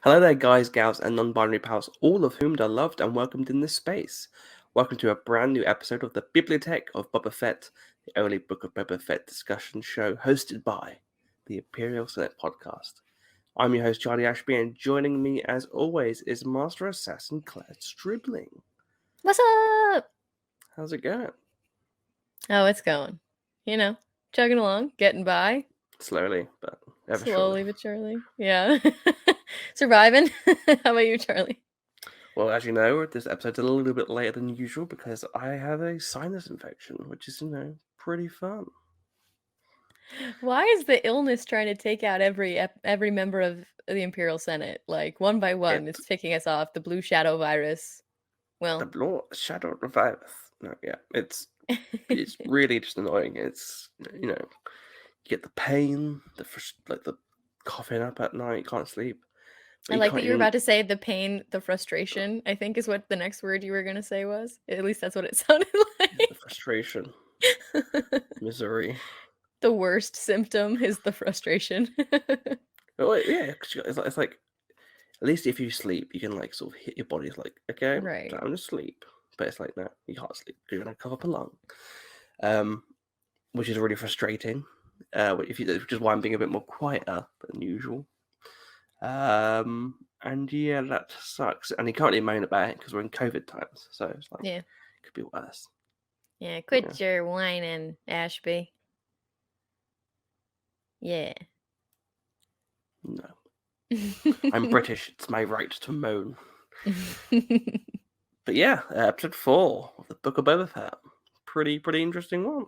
Hello there, guys, gals, and non-binary pals, all of whom are loved and welcomed in this space. Welcome to a brand new episode of the Bibliotheque of Boba Fett, the only Book of Boba Fett discussion show hosted by the Imperial Senate Podcast. I'm your host, Charlie Ashby, and joining me, as always, is Master Assassin Claire Stribling. What's up? How's it going? Oh, it's going. You know, chugging along, getting by. Slowly, but ever Slowly surely. but surely. Yeah. Surviving. How about you, Charlie? Well, as you know, this episode's a little bit later than usual because I have a sinus infection, which is, pretty fun. Why is the illness trying to take out every member of the Imperial Senate? Like, one by one, it's picking us off. The blue shadow virus. Well, The Blue Shadow Revive. No, yeah, it's really just annoying. It's you get the pain, the coughing up at night, can't sleep. I like that you were about to say the pain, the frustration, I think is what the next word you were going to say was. At least that's what it sounded The like. frustration, misery. The worst symptom is the frustration. Oh yeah, it's like at least if you sleep, you can like sort of hit your body. It's like okay, Right. time to sleep. But it's like no, you can't sleep because you're gonna cough up a lung. Which is really frustrating. Which is why I'm being a bit more quieter than usual. And yeah, that sucks. And you can't really moan about it because we're in COVID times, so it's like Yeah. it could be worse. Yeah, quit your whining, Ashby. Yeah. No. I'm British, it's my right to moan. But yeah, episode 4 of the Book of Boba Fett. Pretty interesting one.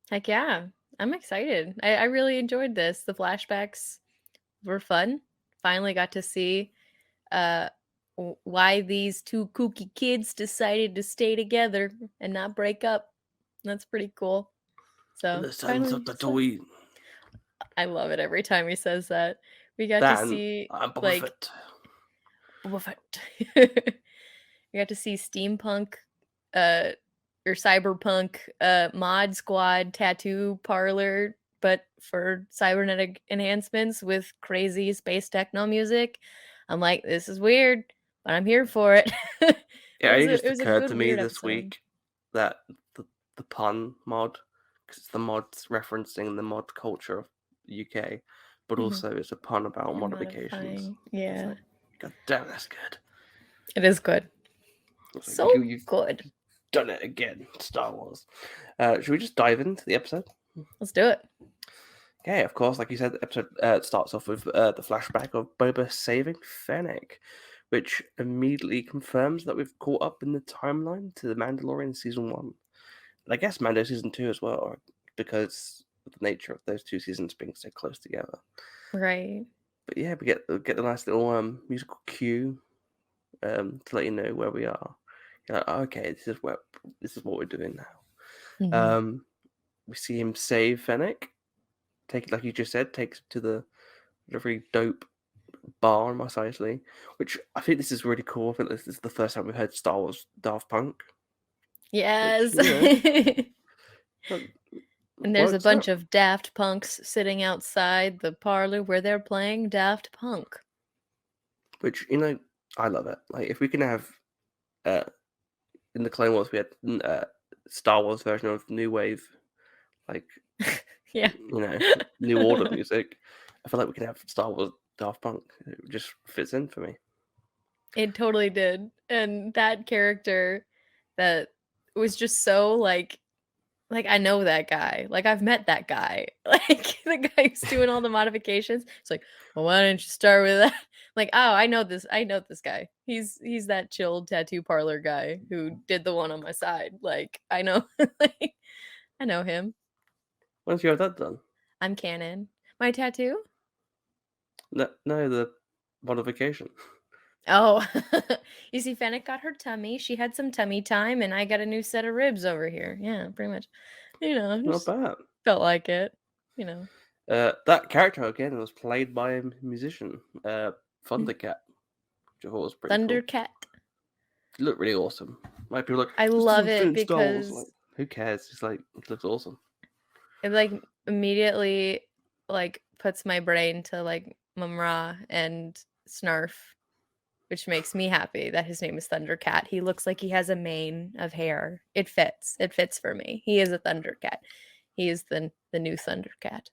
Heck yeah. I'm excited. I really enjoyed this. The flashbacks were fun. Finally got to see why these two kooky kids decided to stay together and not break up. That's pretty cool. So The sons of the Tatooine. I love it every time he says that. We got to see Boba Fett. Boba Fett. We got to see steampunk or cyberpunk mod squad tattoo parlor, but for cybernetic enhancements with crazy space techno music. I'm like, this is weird, but I'm here for it. Yeah, it just occurred to me this week that the pun mod, because it's the mods referencing the mod culture of the UK, but also it's a pun about modifications. Yeah. Like, God damn, that's good. It is good. It's like, you've good. Done it again, Star Wars. Should we just dive into the episode? Let's do it. Okay, of course, like you said, the episode starts off with the flashback of Boba saving Fennec, which immediately confirms that we've caught up in the timeline to The Mandalorian Season 1. And I guess Mando Season 2 as well, because of the nature of those two seasons being so close together. Right. But yeah, we get a nice little musical cue to let you know where we are. You're like, okay, this is what we're doing now. Mm-hmm. We see him save Fennec. Like you just said, takes him to the very dope bar, Mos Eisley, which I think this is really cool. I think this is the first time we've heard Star Wars Daft Punk. Yes. Which, and there's a bunch of Daft Punks sitting outside the parlor where they're playing Daft Punk. Which, I love it. Like, if we can have, in the Clone Wars, we had Star Wars version of New Wave, like, yeah, New Order music. I feel like we can have Star Wars Daft Punk. It just fits in for me. It totally did. And that character that was just so like I know that guy. Like, I've met that guy. Like, the guy who's doing all the modifications. It's like, well, why don't you start with that? Like, oh, I know this guy. He's that chilled tattoo parlor guy who did the one on my side. Like, I know. Like, I know him. When did you have that done? I'm canon. My tattoo? No, the modification. Oh, you see, Fennec got her tummy. She had some tummy time, and I got a new set of ribs over here. Yeah, pretty much. Not bad. Felt like it. That character again was played by a musician, Thundercat, which I thought was pretty Thundercat. Cool. He looked really awesome. Like, people look. I love it because like, who cares? It's like, it looks awesome. It like immediately like puts my brain to like Mum Ra and Snarf, which makes me happy that his name is Thundercat. He looks like he has a mane of hair. It fits. It fits for me. He is a Thundercat. He is the new Thundercat.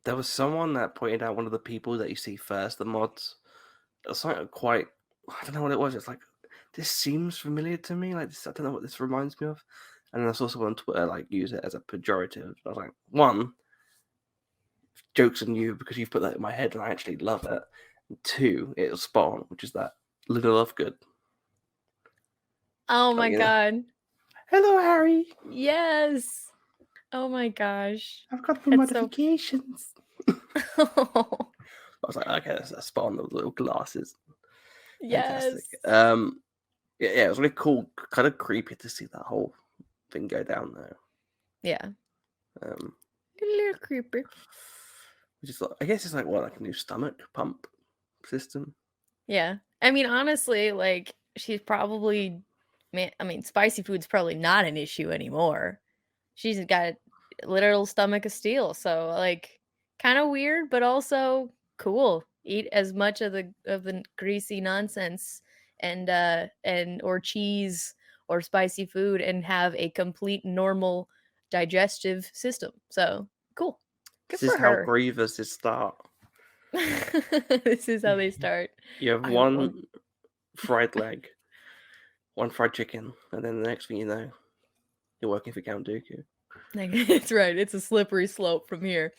There was someone that pointed out one of the people that you see first, the mods. It's like quite, I don't know what it was. It's like, this seems familiar to me. Like, this, I don't know what this reminds me of. And then I saw someone on Twitter like use it as a pejorative. I was like, one, joke's on you because you've put that in my head and I actually love it. And two, it was spot on, which is that Little Lovegood. Oh my god. Hello, Harry. Yes. Oh my gosh. I've got the modifications. So... I was like, okay, that's spot on, those little glasses. Yes. Fantastic. Yeah, it was really cool, kind of creepy to see that whole thing go down there. Yeah. A little creepy. Which is, I guess it's like a new stomach pump system. Yeah. I mean, honestly, like, she's probably, spicy food's probably not an issue anymore. She's got a literal stomach of steel. So, like, kind of weird, but also cool. Eat as much of the greasy nonsense and or cheese or spicy food and have a complete normal digestive system. So, cool. Good this for is her. how grievances start. This is how they start. You have one fried leg, one fried chicken, and then the next thing you know, you're working for Count Dooku. That's right. It's a slippery slope from here.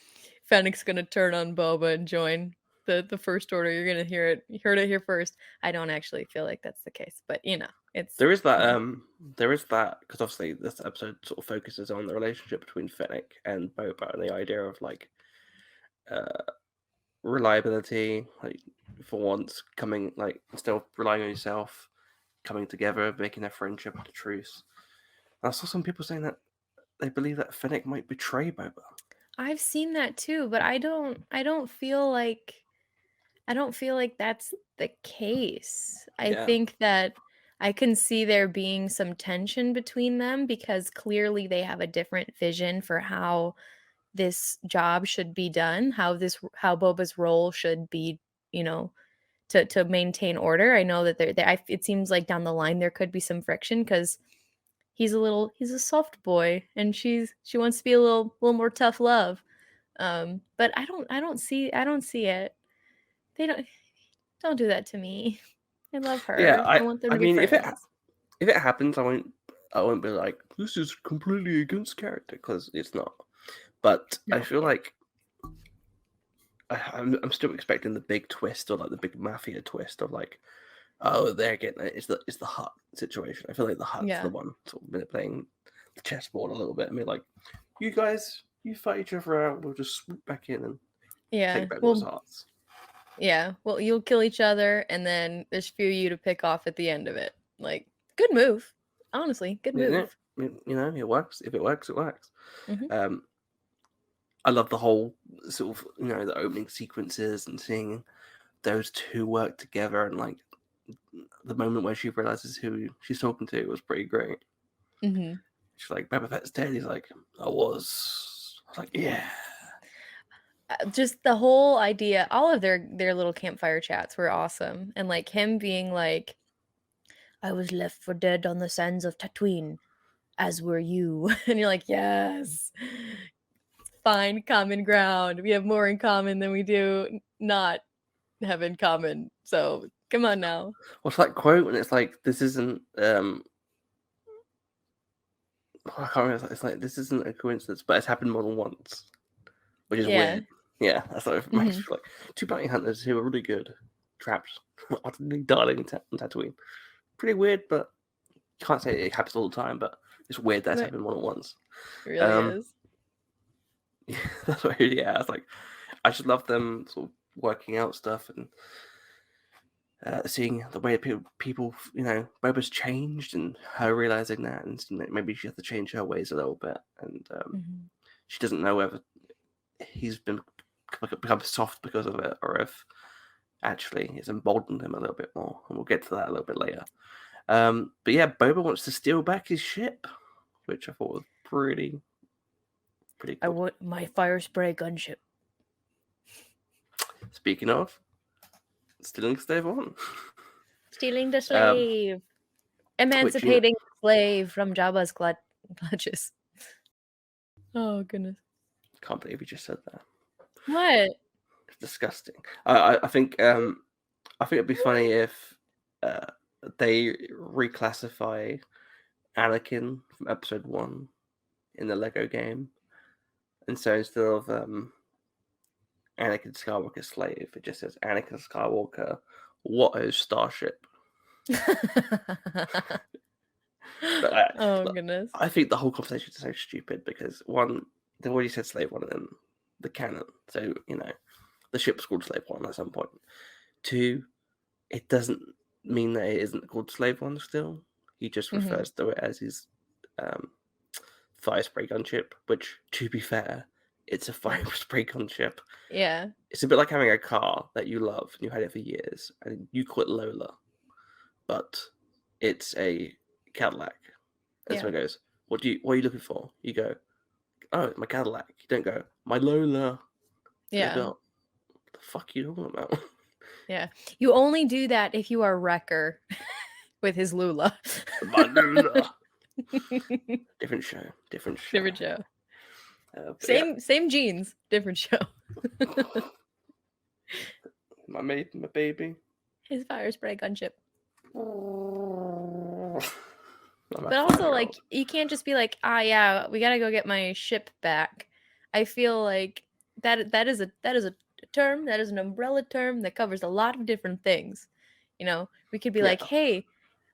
Fennec's gonna turn on Boba and join the First Order. You're gonna hear it. You heard it here first. I don't actually feel like that's the case, but it's there is that because obviously this episode sort of focuses on the relationship between Fennec and Boba and the idea of like reliability, like for once coming, like instead of relying on yourself, coming together, making their friendship a truce. And I saw some people saying that they believe that Fennec might betray Boba. I've seen that too, but I don't feel like that's the case. I think that I can see there being some tension between them because clearly they have a different vision for how this job should be done, how Boba's role should be, to maintain order. I know that it seems like down the line there could be some friction because he's a soft boy and she wants to be a little more tough love. But I don't see it. They don't do that to me. I love her. Yeah, I want them to be friends. If it happens, I won't be like, this is completely against character, because it's not. But no. I feel like I'm still expecting the big twist or like the big mafia twist of like, oh, they're getting it. It's the Hutt situation. I feel like the Hutt's the one sort of playing the chessboard a little bit. I mean, like, you guys, you fight each other out. We'll just swoop back in and take back those hearts. Yeah, well, you'll kill each other, and then there's a few of you to pick off at the end of it. Like, good move. Honestly, good move. Yeah. It works. If it works, it works. Mm-hmm. I love the whole sort of, the opening sequences and seeing those two work together, and like the moment where she realizes who she's talking to was pretty great. Mm-hmm. She's like, Boba Fett's dead. He's like, I was like, yeah. Just the whole idea, all of their little campfire chats were awesome. And like him being like, I was left for dead on the sands of Tatooine, as were you. And you're like, yes, find common ground. We have more in common than we do not have in common. So come on now. What's that quote? And it's like, this isn't, I can't remember. It's like, this isn't a coincidence, but it's happened more than once, which is weird. Yeah, that's what it makes me feel like. Two bounty hunters who are really good, trapped, utterly darling in Tatooine. Pretty weird, but you can't say it happens all the time, but it's weird that's happened more than once. It really is. Yeah, that's what, yeah, I was like, I just love them sort of working out stuff and seeing the way people, Boba's changed and her realizing that, and maybe she has to change her ways a little bit, and she doesn't know whether he's become soft because of it, or if actually it's emboldened him a little bit more, and we'll get to that a little bit later. But yeah, Boba wants to steal back his ship, which I thought was pretty cool. I want my fire spray gunship. Speaking of, Stealing Slave 1. Stealing the slave. Emancipating the slave from Jabba's clutches. Oh, goodness. Can't believe you just said that. What? It's disgusting. I think it'd be funny if they reclassify Anakin from Episode 1 in the Lego game, and so instead of Anakin Skywalker slave, it just says Anakin Skywalker Watto Starship. Goodness. I think the whole conversation is so stupid because one, they've already said slave 1 in the canon, so the ship's called slave 1 at some point. 2, it doesn't mean that it isn't called slave 1 still. He just refers to it as his fire spray gunship, which, to be fair, it's a fire spray gunship. Yeah. It's a bit like having a car that you love and you had it for years, and you call it Lola, but it's a Cadillac. And someone goes, what are you looking for? You go, oh, my Cadillac. You don't go, my Lola. Yeah. Go, what the fuck are you talking about? Yeah. You only do that if you are Wrecker with his Lula. My Lula. Different show. Same jeans, different show. My baby. His fire spray gunship. But also, like, you can't just be like, yeah, we gotta go get my ship back. I feel like that is a term, that is an umbrella term that covers a lot of different things. We could be like, hey,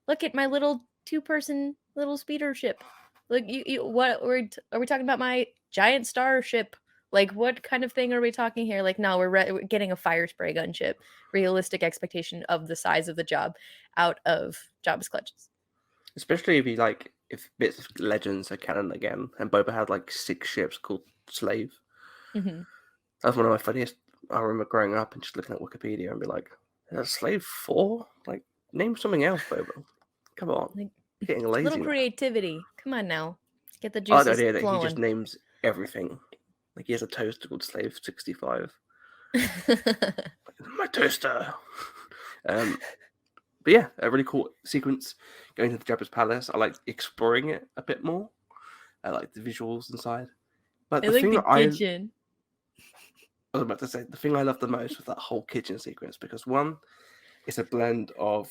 look at my little 2-person little speeder ship. Look, what are we talking about? My giant starship? Like, what kind of thing are we talking here? Like, no, we're getting a fire spray gunship. Realistic expectation of the size of the job out of Jabba's clutches. Especially if bits of Legends are canon again, and Boba had 6 ships called Slave. Mm-hmm. That's one of my funniest. I remember growing up and just looking at Wikipedia and be like, "There's Slave 4? Like, name something else, Boba. Come on, getting lazy. Little creativity. Come on now, get the I juices had the idea that flowing. he just names everything. Like he has a toaster called Slave 65. My toaster. But yeah, a really cool sequence going to the Jabba's palace. I like exploring it a bit more. I like the visuals inside. But the thing kitchen. I was about to say, the thing I love the most was that whole kitchen sequence because one, it's a blend of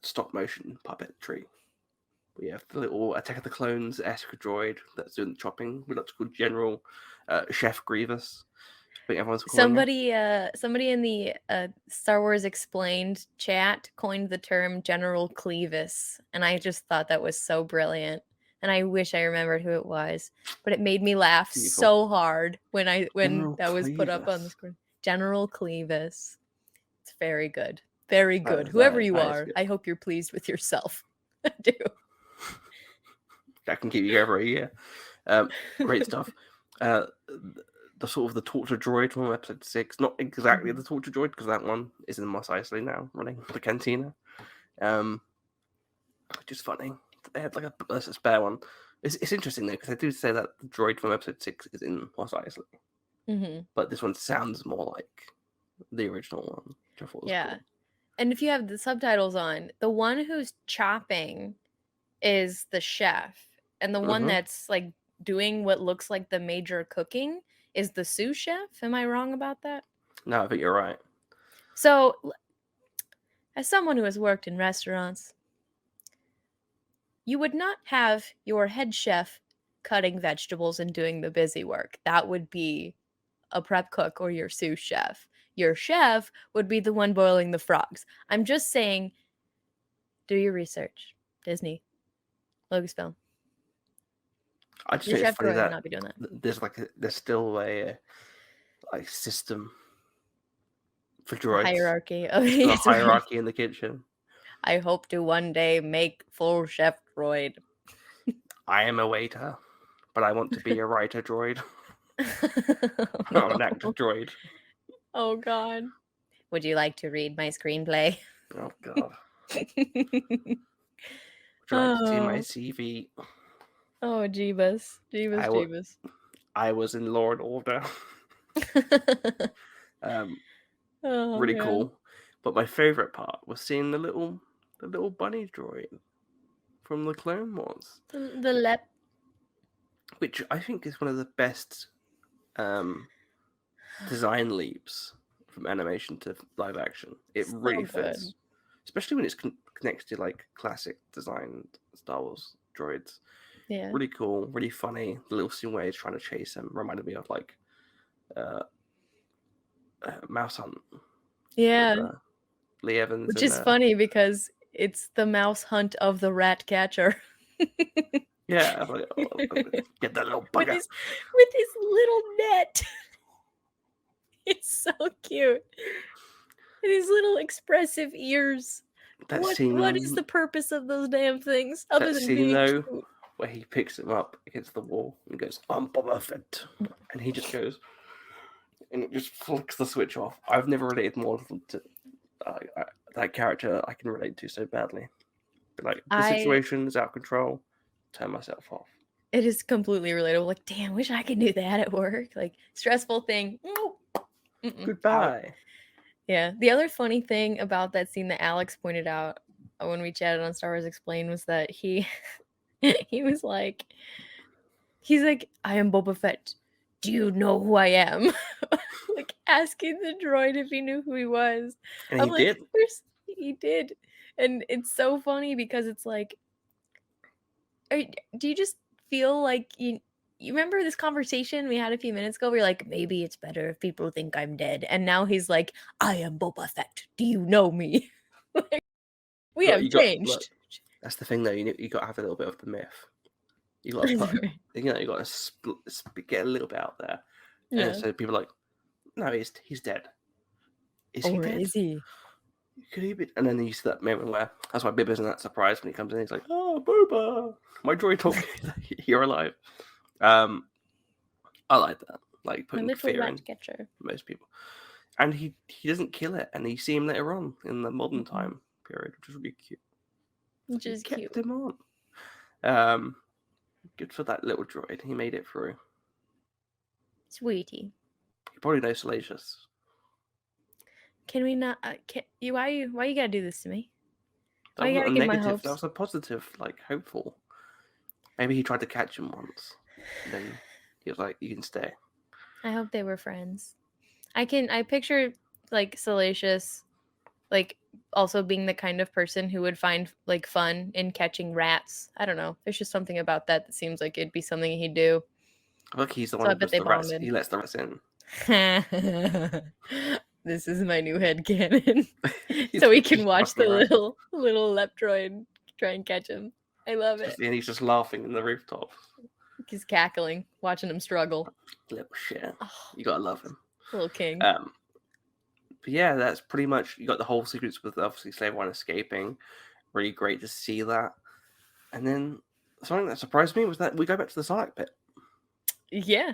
stop motion puppetry. We have the little Attack of the Clones-esque droid that's doing the chopping. We like to call General Chef Grievous. I think everyone's somebody in the Star Wars Explained chat coined the term General Clevis, and I just thought that was so brilliant. And I wish I remembered who it was, but it made me laugh so hard when that was put up on the screen. General Clevis. It's very good. Very good. Whoever you are, I hope you're pleased with yourself. I do. That can keep you going for a year. Great stuff. The sort of the torture droid from episode 6, not exactly the torture droid because that one is in Mos Eisley now, running the cantina. Which is funny. They had like a spare one. It's interesting though because they do say that the droid from episode 6 is in Mos Eisley, but this one sounds more like the original one. Which I thought was cool. And if you have the subtitles on, the one who's chopping is the chef, and the one that's like doing what looks like the major cooking is the sous chef. Am I wrong about that? No, I think you're right. So, as someone who has worked in restaurants, you would not have your head chef cutting vegetables and doing the busy work. That would be a prep cook or your sous chef. Your chef would be the one boiling the frogs. I'm just saying, do your research. Disney, Lucasfilm. I just think it's funny that not be doing that. There's still a system for droids. Hierarchy. A hierarchy in the kitchen. I hope to one day make full chef droid. I am a waiter, but I want to be a writer droid. Not an actor droid. Oh God. Would you like to read my screenplay? Oh God. Would you like to see my CV? Oh, Jeebus. Jeebus. I was in Law and Order. Really cool. But my favorite part was seeing the little bunny droid from the Clone Wars, The lep. which I think is one of the best design leaps from animation to live action. It So really good. fits, especially when it's connected to like classic designed Star Wars droids. Yeah. Really cool, really funny. The little scene where he's trying to chase him reminded me of like Mouse Hunt. Yeah. With, Lee Evans. Which is funny because it's the mouse hunt of the rat catcher. Yeah, like, get that little bugger. with his little net. It's so cute. And his little expressive ears. What is the purpose of those damn things other than being cute? Where he picks him up against the wall and goes, "I'm Boba Fett," and he just goes, and it just flicks the switch off. I've never related more to that character. I can relate to so badly. But like the situation is out of control. Turn myself off. It is completely relatable. Like, damn, wish I could do that at work. Like, stressful thing. Goodbye. Out. Yeah. The other funny thing about that scene that Alex pointed out when we chatted on Star Wars Explained was that he was like, he's like, I am Boba Fett. Do you know who I am? Like asking the droid if he knew who he was. And he did. He did. And it's so funny because it's like, do you just feel like you remember this conversation we had a few minutes ago where you're like, maybe it's better if people think I'm dead. And now he's like, I am Boba Fett. Do you know me? Like, we have changed. That's the thing though. You got to have a little bit of the myth. You got to put, you got to get a little bit out there. Yeah. And so people are like, no, he's dead. Is he dead? Is he? Could he be? And then you see that moment where that's why Bib isn't that surprised when he comes in. He's like, "Oh, Boba, my droid told me that you're alive." I like that, like putting fear in most people. And he doesn't kill it, and you see him later on in the modern time period, which is really cute. Which is cute. Kept him on. Good for that little droid. He made it through. Sweetie. He probably knows Salacious. Can we not? Why you gotta do this to me? That wasn't a negative. That was a positive, like hopeful. Maybe he tried to catch him once, and then he was like, "You can stay." I hope they were friends. I picture like Salacious, like also being the kind of person who would find like fun in catching rats. I don't know. There's just something about that seems like it'd be something he'd do. Look, he's the one who puts the rats. He lets the rats in. This is my new headcanon. So we can watch the little Leptroid try and catch him. I love it. And he's just laughing in the rooftop. He's cackling, watching him struggle. Little shit. You gotta love him. Little king. But yeah, that's pretty much, you got the whole sequence with obviously Slave One escaping. Really great to see that. And then something that surprised me was that we go back to the Sarlacc pit. Yeah.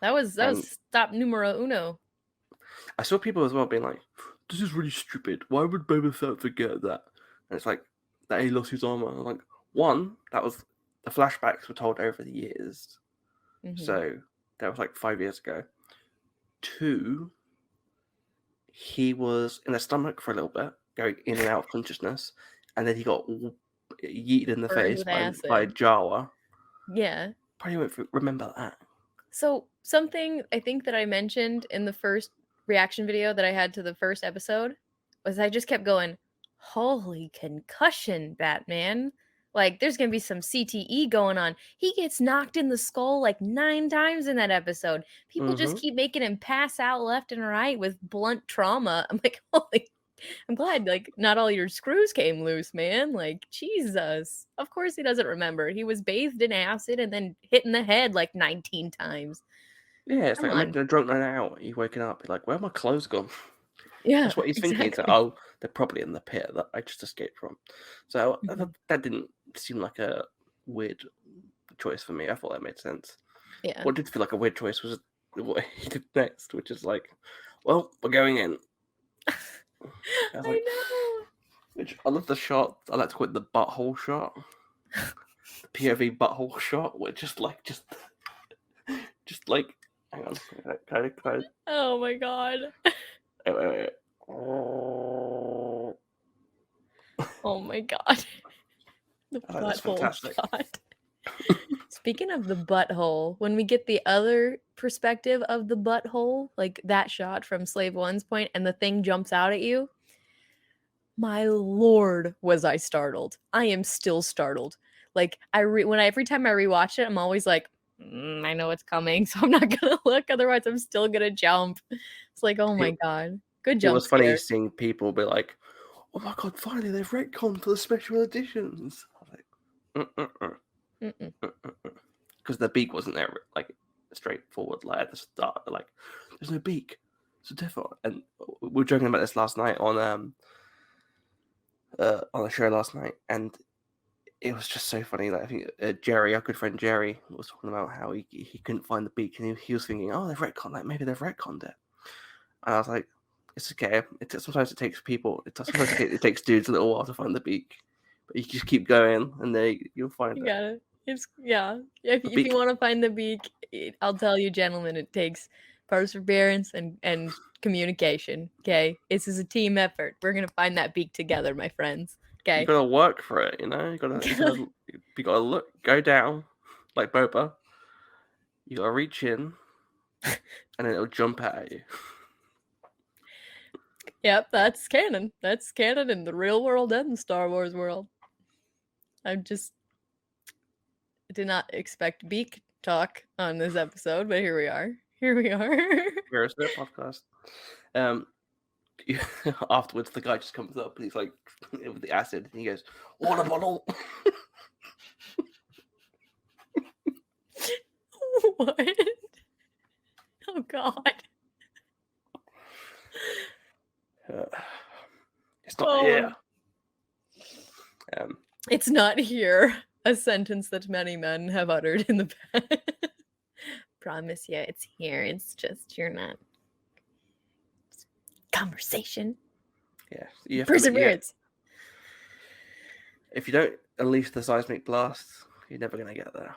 That was stop numero uno. I saw people as well being like, this is really stupid. Why would Boba Fett forget that? And it's like, that he lost his armor. I'm like, one, that was, the flashbacks were told over the years. Mm-hmm. So, that was like 5 years ago. Two, he was in the stomach for a little bit, going in and out of consciousness. And then he got yeeted in the face by Jawa. Yeah. Probably won't remember that. So, something I think that I mentioned in the first reaction video that I had to the first episode was I just kept going, holy concussion, Batman. Like, there's going to be some CTE going on. He gets knocked in the skull like 9 times in that episode. People just keep making him pass out left and right with blunt trauma. I'm like, holy, I'm glad, like, not all your screws came loose, man. Like, Jesus. Of course he doesn't remember. He was bathed in acid and then hit in the head like 19 times. Yeah, it's like making a drunk night out. You're waking up, you're like, where are my clothes gone? Yeah, that's what he's thinking. It's like, oh, they're probably in the pit that I just escaped from. So that didn't seem like a weird choice for me. I thought that made sense. Yeah. What did feel like a weird choice was what he did next, which is like, well, we're going in. I know. Which I love the shot. I like to call it the butthole shot. The POV butthole shot, where just like. Hang on. Can I... Oh my god. Wait. Oh my god. The I thought that's butthole fantastic. shot. Speaking of the butthole, when we get the other perspective of the butthole, like that shot from Slave One's point, and the thing jumps out at you, my lord, was I startled. I am still startled. Like every time I rewatch it, I'm always like, I know it's coming, so I'm not gonna look. Otherwise, I'm still gonna jump. It's like, oh my god, good It jump was funny scare. seeing people be like, "Oh my god, finally they've retconned for the special editions." I was like, because the beak wasn't there, like straightforward, like at the start. Like, there's no beak. It's different. And we were joking about this last night on a show last night, and it was just so funny. Like, I think Jerry, our good friend Jerry, was talking about how he couldn't find the beak, and he was thinking, "Oh, they've retconned. Like, maybe they've retconned it." And I was like, "It's okay. Sometimes it takes people. Sometimes it takes dudes a little while to find the beak, but you just keep going, and you'll find You it." got it. It's yeah. If The you beak. want to find the beak, I'll tell you, gentlemen, it takes perseverance and communication. Okay, this is a team effort. We're gonna find that beak together, my friends. You Okay. gotta work for it, you know. You gotta look, go down, like Boba. You gotta reach in, and then it'll jump out at you. Yep, that's canon. That's canon in the real world and the Star Wars world. I just did not expect beak talk on this episode, but here we are. Here we are. Imperial Senate Podcast. Afterwards, the guy just comes up and he's like, with the acid, and he goes, "Water bottle." What? Oh God. It's not here. It's not here. A sentence that many men have uttered in the past. Promise you, it's here. It's just you're not. Conversation. Yeah, you have Perseverance. If you don't unleash the seismic blast, you're never gonna get there.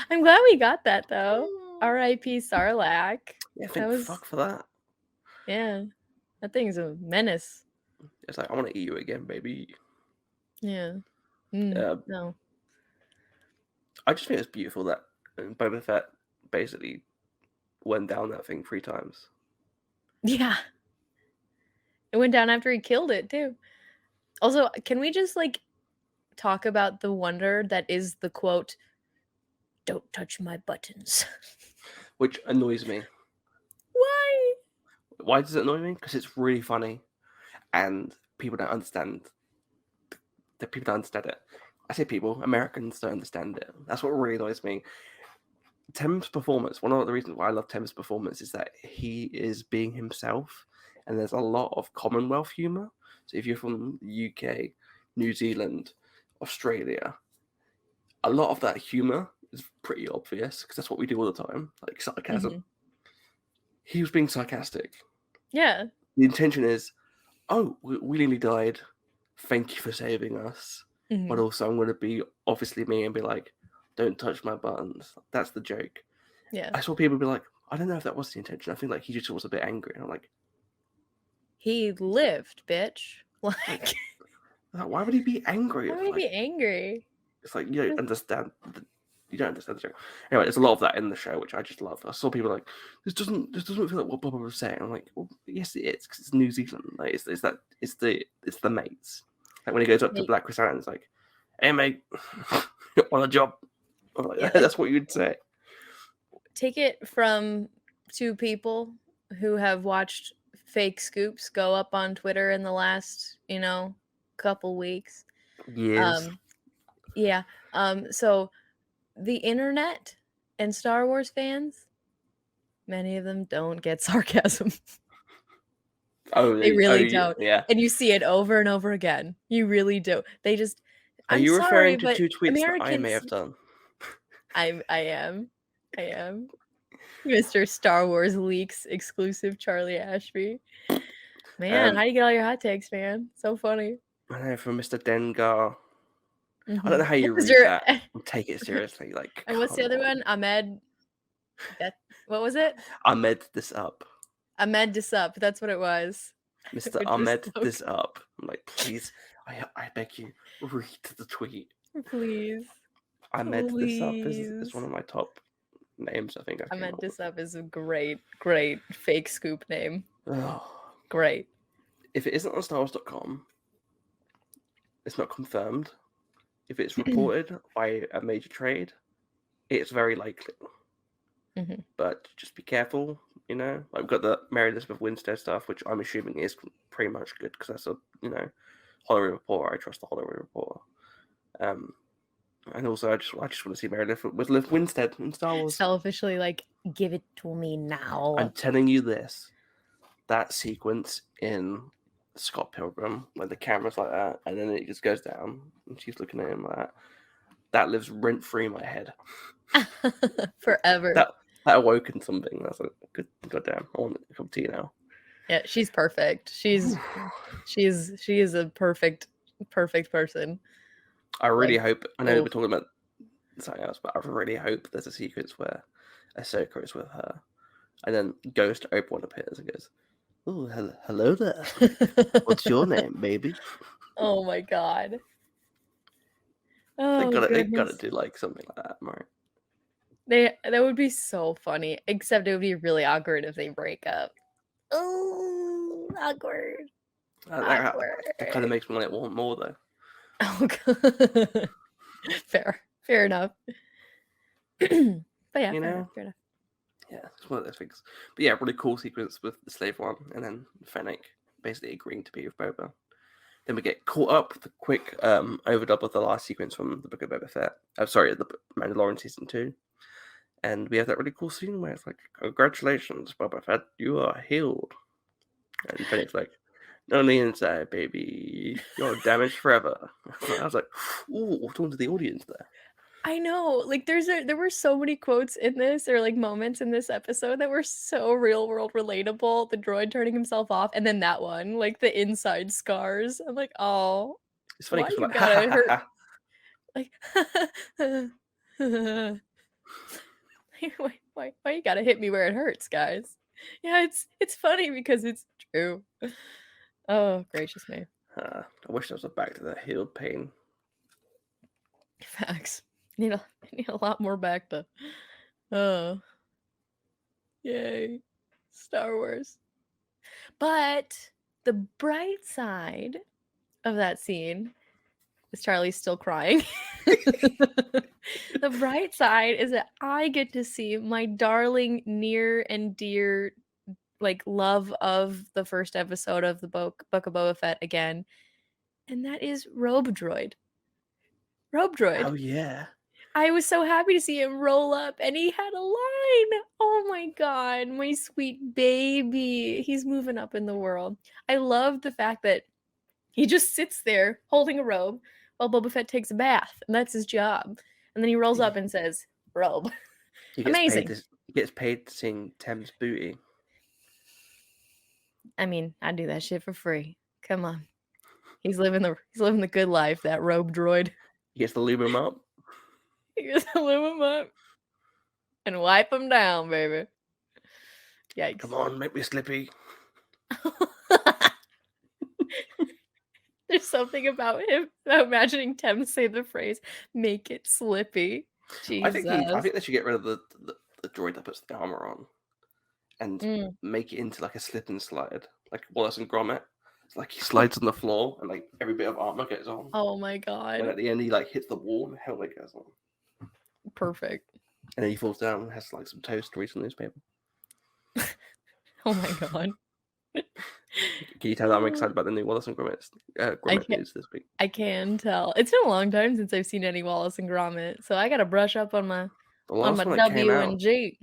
I'm glad we got that though. R.I.P. Sarlacc. Yeah, fuck for that. Yeah, that thing's a menace. It's like, I want to eat you again, baby. Yeah. No. I just think it's beautiful that Boba Fett basically went down that thing 3 times. Yeah. It went down after he killed it too. Also, can we just talk about the wonder that is the quote, "Don't touch my buttons." Which annoys me. Why? Why does it annoy me? Because it's really funny, and people don't understand. People don't understand it. I say people, Americans don't understand it. That's what really annoys me. Tim's performance, one of the reasons why I love Tim's performance is that he is being himself, and there's a lot of Commonwealth humor. So if you're from the UK, New Zealand, Australia, a lot of that humor is pretty obvious because that's what we do all the time, like sarcasm. Mm-hmm. He was being sarcastic. Yeah. The intention is, "Oh, we nearly died. Thank you for saving us." Mm-hmm. But also, I'm going to be obviously me and be like, "Don't touch my buttons." That's the joke. Yeah. I saw people be like, "I don't know if that was the intention. I think he just was a bit angry." And I'm like, he lived, bitch. Like, why would he be angry? Why would he be angry? It's like, you don't understand. You don't understand the joke. Anyway, there's a lot of that in the show, which I just love. I saw people like, this doesn't feel like what Boba was saying. I'm like, well, yes, it is, because it's New Zealand. Like, it's the mates. Like when he goes up to Black Chrysanthemum, it's like, "Hey mate, on a job." I'm like, yeah. That's what you'd say. Take it from 2 people who have watched fake scoops go up on Twitter in the last, couple weeks. Yes. Yeah. So the internet and Star Wars fans, many of them don't get sarcasm. Oh, they really don't. Yeah. And you see it over and over again. You really do. They just. Are you referring to 2 tweets Americans, that I may have done? I am. Mr. Star Wars Leaks exclusive Charlie Ashby. Man, how do you get all your hot takes, man? So funny. I know, from Mr. Dengar. Mm-hmm. I don't know how you read that and take it seriously. Like, and what's the other one? Ahmed. What was it? Ahmed this up. Ahmed this up. That's what it was. Mr. Which is Ahmed so this up. I'm like, please, I beg you, read the tweet. Please. Ahmed this up is one Please. of my top names I think I I came meant up this with. up is a great fake scoop name. Oh. Great. If it isn't on StarWars.com, it's not confirmed. If it's reported by a major trade, it's very likely. Mhm. But just be careful, you know. Like, we've got the Mary Elizabeth Winstead stuff, which I'm assuming is pretty much good because that's a, you know, Hollywood Reporter. I trust the Hollywood Reporter. And also, I just want to see Mary Elizabeth Winstead in Star Wars. Selfishly, like, give it to me now. I'm telling you this. That sequence in Scott Pilgrim, where the camera's like that, and then it just goes down, and she's looking at him like that. That lives rent free in my head. Forever. That awoken something. That's like, good goddamn. I want a cup of tea now. Yeah, she's perfect. She is a perfect person. I really Like, hope. I know we're talking about something else, but I really hope there's a sequence where Ahsoka is with her, and then Ghost Obi-Wan appears and goes, "Oh, hello there. What's your name, baby?" Oh my god. They Oh, gotta goodness. do like something like that, right? That would be so funny. Except it would be really awkward if they break up. Oh, awkward. That kind of makes me want more though. Oh, god. Fair enough. But yeah, fair enough. Yeah, it's one of those things. But yeah, really cool sequence with the slave one, and then Fennec basically agreeing to be with Boba. Then we get caught up with the quick overdub of the last sequence from the Book of Boba Fett. Sorry, the Mandalorian season 2. And we have that really cool scene where it's like, "Congratulations, Boba Fett, you are healed." And Fennec's like, "On the inside, baby, you're damaged forever." I was like, "Ooh, talking to the audience there." I know, like there were so many quotes in this or like moments in this episode that were so real world relatable. The droid turning himself off, and then that one, like the inside scars. I'm like, oh, It's funny why because you we're like, gotta hurt? Like, why you gotta hit me where it hurts, guys? Yeah, it's funny because it's true. Oh, gracious me. I wish there was a back to the healed pain. Facts. Need a lot more back to. Oh. Yay. Star Wars. But the bright side of that scene is Charlie's still crying. The bright side is that I get to see my darling, near and dear, like, love of the first episode of the Book of Boba Fett again. And that is Robe Droid. Robe Droid. Oh yeah. I was so happy to see him roll up, and he had a line. Oh my god, my sweet baby. He's moving up in the world. I love the fact that he just sits there holding a robe while Boba Fett takes a bath, and that's his job. And then he rolls up and says, "Robe." He gets Amazing. he gets paid to sing Thames Booty. I mean, I do that shit for free. Come on. He's living the good life, that Robe Droid. He gets to lube him up. He gets to lube him up and wipe him down, baby. Yikes. Come on, make me slippy. There's something about him imagining Tem say the phrase "make it slippy." Jesus. I think they should get rid of the droid that puts the armor on, and make it into like a slip and slide, like Wallace and Gromit. It's like he slides on the floor, and like every bit of armor goes on. Oh my god! And at the end, he like hits the wall, and the helmet goes on. Perfect. And then he falls down and has like some toast to read some newspaper. Oh my god! Can you tell that I'm excited about the new Wallace and Gromit news this week? I can tell. It's been a long time since I've seen any Wallace and Gromit, so I gotta brush up on my W and G.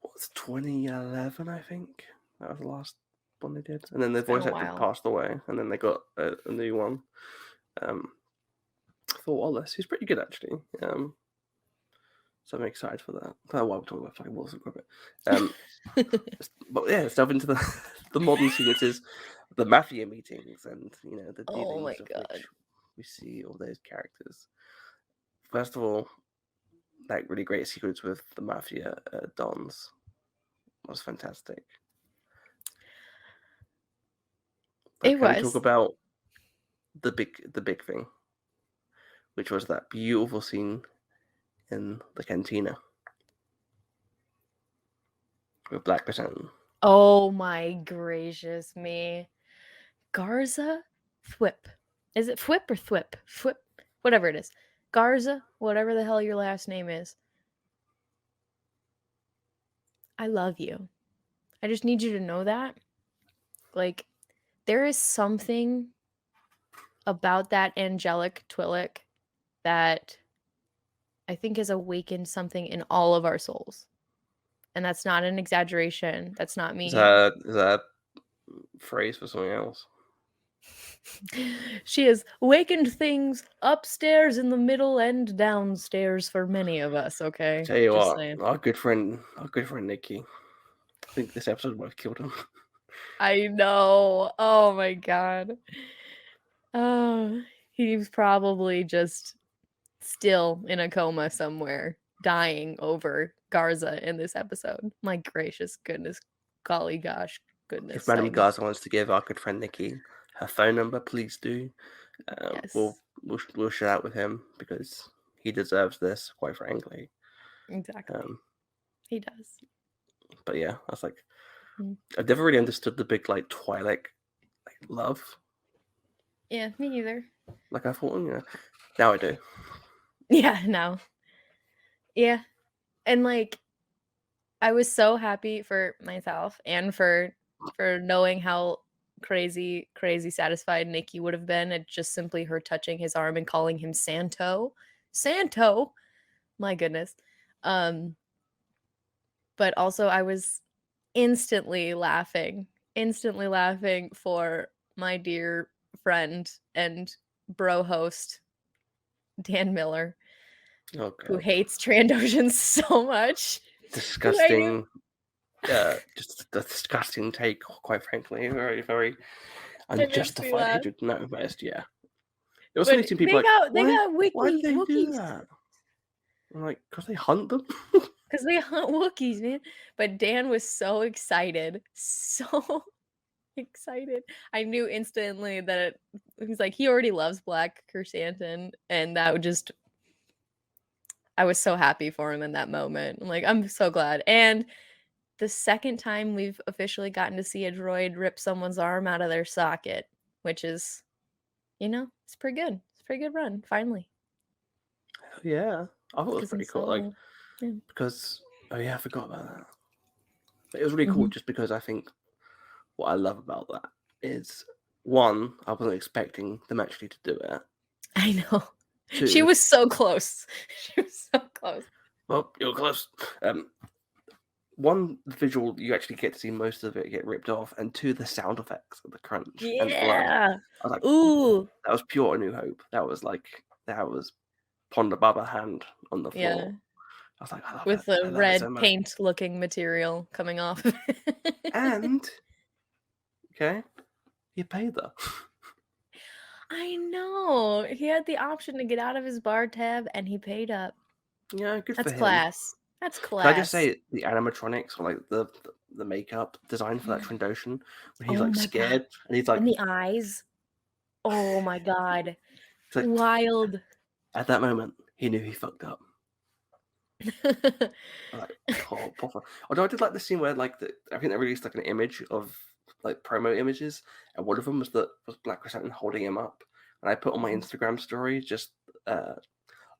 What was 2011? I think that was the last one they did, and then the voice actor passed away, and then they got a new one. For Wallace, he's pretty good actually. So I'm excited for that. I don't know why we're talking about fucking Wallace and Gromit. But yeah, stuff into the modern sequences, the mafia meetings, and the dealings of which we see all those characters. First of all, that really great sequence with the mafia dons was fantastic. But It can we talk was. about the big thing, which was that beautiful scene in the cantina with Black Chrysanthemum? Oh my gracious me. Garza Thwip. Is it Thwip or Thwip? Thwip. Whatever it is. Garza, whatever the hell your last name is. I love you. I just need you to know that. Like, there is something about that angelic Twi'lek that I think has awakened something in all of our souls. And that's not an exaggeration. That's not me. Is that a phrase for something else? She has awakened things upstairs, in the middle, and downstairs for many of us, okay? Tell you Just what, saying. our good friend Nikki. I think this episode would have killed him. I know. Oh my god. Oh, he's probably just still in a coma somewhere, dying over Garza in this episode. My gracious goodness. Golly gosh, goodness. If Madame dang. Garza wants to give our good friend Nikki her phone number, please do. Yes. We'll share out with him because he deserves this, quite frankly. Exactly. He does. But yeah, I was like, I've never really understood the big like Twilight love. Yeah, me either. Like I thought, now I do. Yeah, no. Yeah. And like I was so happy for myself and for knowing how crazy satisfied Nikki would have been at just simply her touching his arm and calling him Santo. Santo. My goodness. But also I was instantly laughing for my dear friend and bro host Dan Miller, who hates Trandoshans so much. Disgusting. Just a disgusting take, quite frankly. Very, very unjustified hatred. No, but yeah. It was funny seeing people they got why do they Wookiees. do that? I'm like, because they hunt them? Because they hunt Wookiees, man. But Dan was so excited. So excited. I knew instantly that he's like, he already loves Black Chrysanthemum. And that would just, I was so happy for him in that moment. I'm like, I'm so glad. And the second time we've officially gotten to see a droid rip someone's arm out of their socket, which is, it's pretty good. It's a pretty good run, finally. Yeah. I thought it was pretty cool. Because, I forgot about that. But it was really cool just because I think what I love about that is, one, I wasn't expecting them actually to do it. I know. Two, she was so close. Well, you're close. One, the visual, you actually get to see most of it get ripped off, and two, the sound effects of the crunch and blood. I was like, ooh, that was pure A New Hope. That was Ponda Baba hand on the floor. Yeah. I was like, I love with it. the red paint-looking material coming off of it. And he paid her. I know. He had the option to get out of his bar tab, and he paid up. Yeah, good for him. That's class. That's class. Can I just say the animatronics, or like the makeup design for that Trandoshan, when he's like scared and he's like, and the eyes. Oh my god, like, wild. At that moment, he knew he fucked up. Although I did like the scene where I think they released like an image of like promo images, and one of them was Black Chrysanthemum holding him up, and I put on my Instagram story just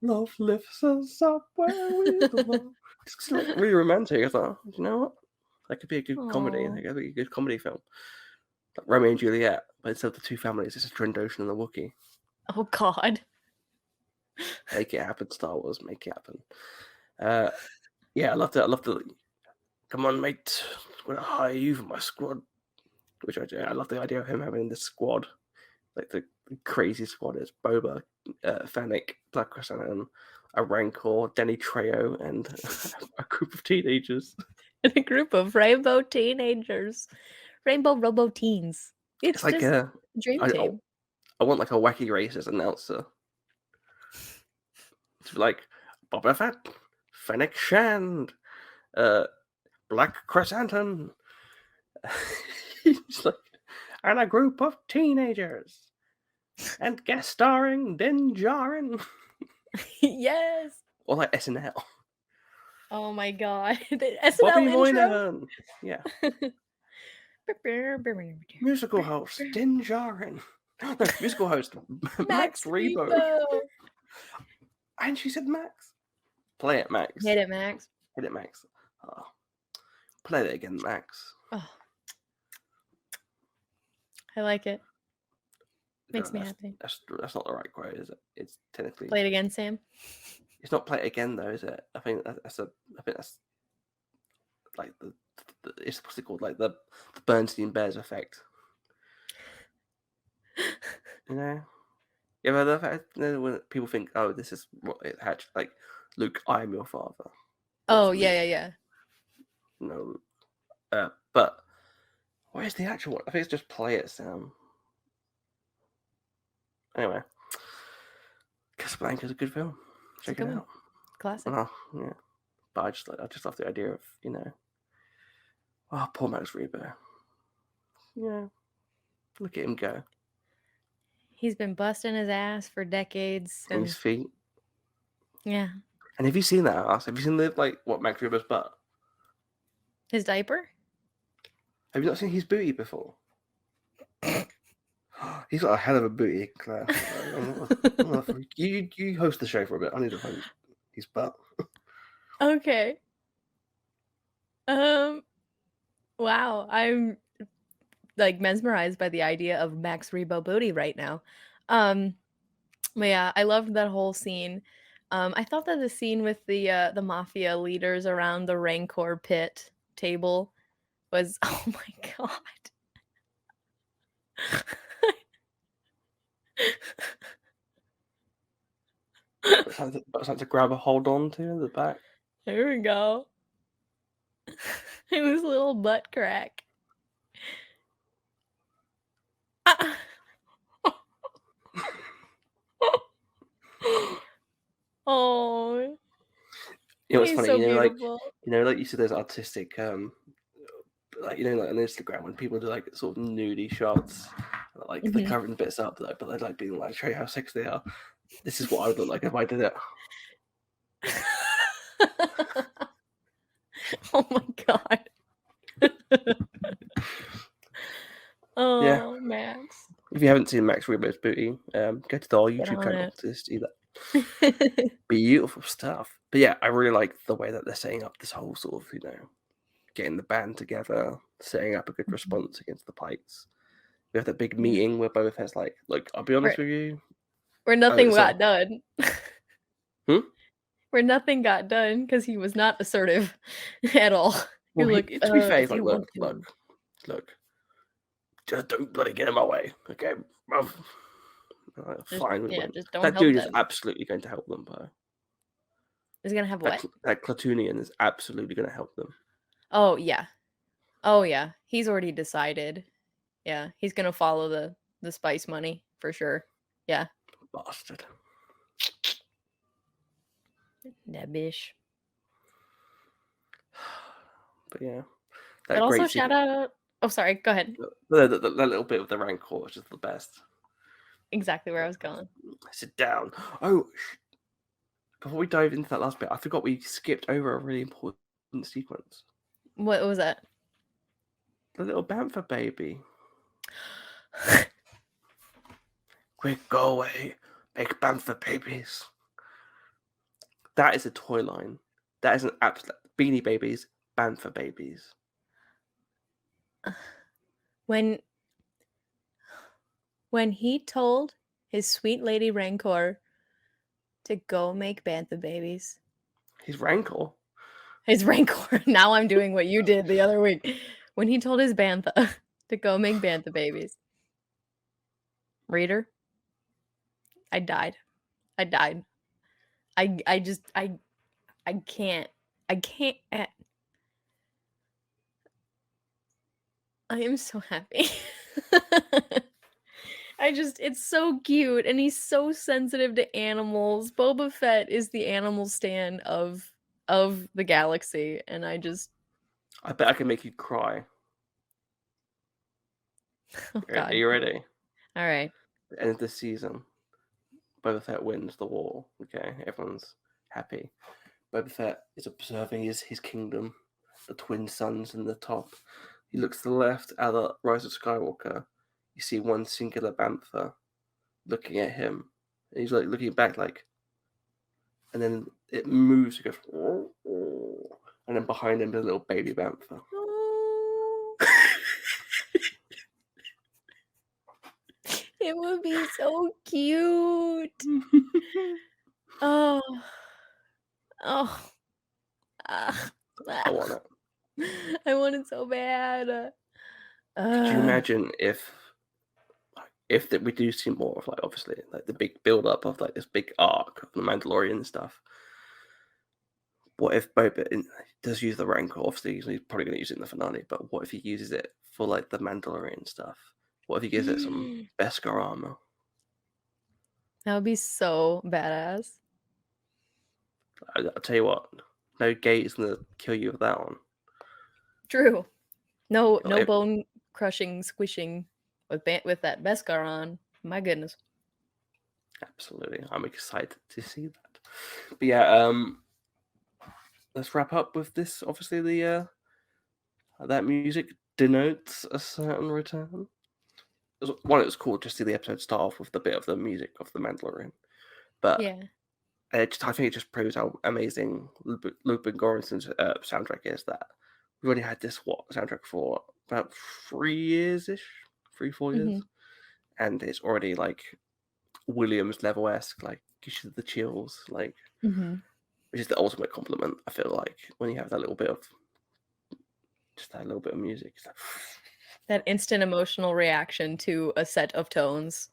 love lifts us up where we belong. It's like really romantic. I thought, you know what, that could be a good comedy. That could be a good comedy film, like Romeo and Juliet, but instead of the two families, it's a Trandoshan and a Wookiee. Oh God. Make it happen, Star Wars. Make it happen. Yeah, I love the. Come on, mate. I'm gonna hire you for my squad. Which I love the idea of him having this squad, like the crazy squad is Boba, Fennec, Black Chrysanthemum, a Rancor, Denny Trejo, and a group of teenagers. And a group of rainbow teenagers, rainbow robo teens. It's like just a dream team. I want like a wacky racist announcer. To be like Boba Fett, Fennec Shand, Black Chrysanthemum. He's like, and a group of teenagers. And guest starring Din Djarin. Yes. Or like SNL. Oh my god. The SNL Bobby intro. Moynihan. Yeah. Musical host Din Djarin. No, musical host Max Rebo. And she said Max. Play it, Max. Hit it, Max. Hit it, Max. Oh. Play it again, Max. Oh. I like it. Makes me happy. That's not the right quote, is it? It's technically. Play it again, Sam. It's not play it again though, is it? I think that's like the it's what's it called? Like the Bernstein Bears effect. You know? You ever heard that? You know, when people think, oh, this is what it had, like, Luke, I am your father. Oh, yeah. No. But where's the actual one? I think it's just play it, Sam. Anyway. Casablanca's a good film. Check it out. Classic. Yeah. But I just love the idea of, oh, poor Max Rebo. Yeah. Look at him go. He's been busting his ass for decades. On his feet. Yeah. And have you seen that ass? Have you seen Max Rebo's butt? His diaper? Have you not seen his booty before? He's got a hell of a booty, Claire. You host the show for a bit. I need to find his butt. Okay. Wow. I'm like mesmerized by the idea of Max Rebo booty right now. But yeah, I loved that whole scene. I thought that the scene with the mafia leaders around the Rancor pit table was, oh my god. Something to grab a hold on to in the back. There we go. It was a little butt crack. Oh, you know what's funny? So like you see those artistic, like like on Instagram when people do like sort of nudie shots, like they're covering bits up, but they're like being like, show you how sexy they are. This is what I would look like if I did it. Oh my god. Oh, yeah. Max. If you haven't seen Max Rebo's booty, go to our YouTube channel to see that. Beautiful stuff. But yeah, I really like the way that they're setting up this whole sort of, getting the band together, setting up a good response against the Pikes. We have that big meeting where Boba Fett's like, look, I'll be honest with you. Where nothing got done. Where nothing got done because he was not assertive at all. Well, to be fair, he's like, look, just don't bloody get in my way, okay? Fine with him. Just don't that help dude them. is absolutely going to help them, bro. Is gonna have what? That Clatoonian is absolutely going to help them. Oh yeah, he's already decided. Yeah, he's gonna follow the spice money for sure. Yeah. Bastard. That bitch. But yeah. But also shout out. Oh, sorry. Go ahead. The little bit of the Rancor is just the best. Exactly where I was going. Sit down. Oh, before we dive into that last bit, I forgot we skipped over a really important sequence. What was that? The little Bantha baby. Quick, go away. Make Bantha babies. That is a toy line. That is an absolute Beanie Babies, Bantha babies. When he told his sweet lady Rancor to go make Bantha babies. His Rancor? His Rancor. Now I'm doing what you did the other week. When he told his Bantha to go make Bantha babies. Reader, I died. I can't. I am so happy. It's so cute, and he's so sensitive to animals. Boba Fett is the animal stan of the galaxy, and I bet I can make you cry. Oh Are God. you ready? All right. End of the season. Boba Fett wins the war. Okay, everyone's happy. Boba Fett is observing his kingdom, the twin suns in the top. He looks to the left at the Rise of Skywalker. You see one singular bantha looking at him. And he's like looking back, like, and then it moves. It goes, and then behind him, there's a little baby bantha. Oh, it would be so cute. Oh, oh, ah, I want it. I want it so bad. Could you imagine if we do see more of, like, obviously, like the big build up of like this big arc of the Mandalorian stuff? What if Boba does use the Rancor? Obviously, he's probably going to use it in the finale. But what if he uses it for like the Mandalorian stuff? What if he gives it some Beskar armor? That would be so badass. I'll tell you what, no gate is going to kill you with that one. True. No Like, bone crushing, squishing with that Beskar on. My goodness. absolutely, I'm excited to see that. But yeah, let's wrap up with this. Obviously, the that music denotes a certain return. It was cool to see the episode start off with the bit of the music of the Mandalorian, but Yeah. I think it just proves how amazing Ludwig Göransson's soundtrack is. That we've only had this soundtrack for about 3 years-ish, 3-4 years, and it's already like Williams level-esque, like gives you the chills, like, which is the ultimate compliment. I feel like when you have that little bit of music, it's like That instant emotional reaction to a set of tones.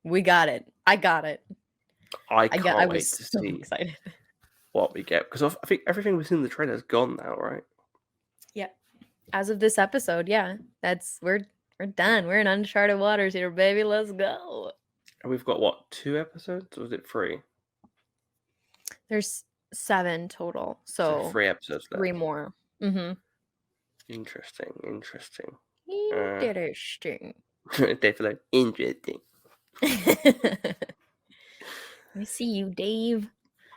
We got it. I got it. I can't wait was to so see excited. what we get, because I think everything we've seen in the trailer is gone now, right? Yeah. As of this episode, yeah. We're done. We're in uncharted waters here, baby. Let's go. And we've got what, 2 episodes, or was it 3? There's 7 total. So 3 episodes left. 3 more. Interesting. Interesting. Definitely interesting. I see you, Dave.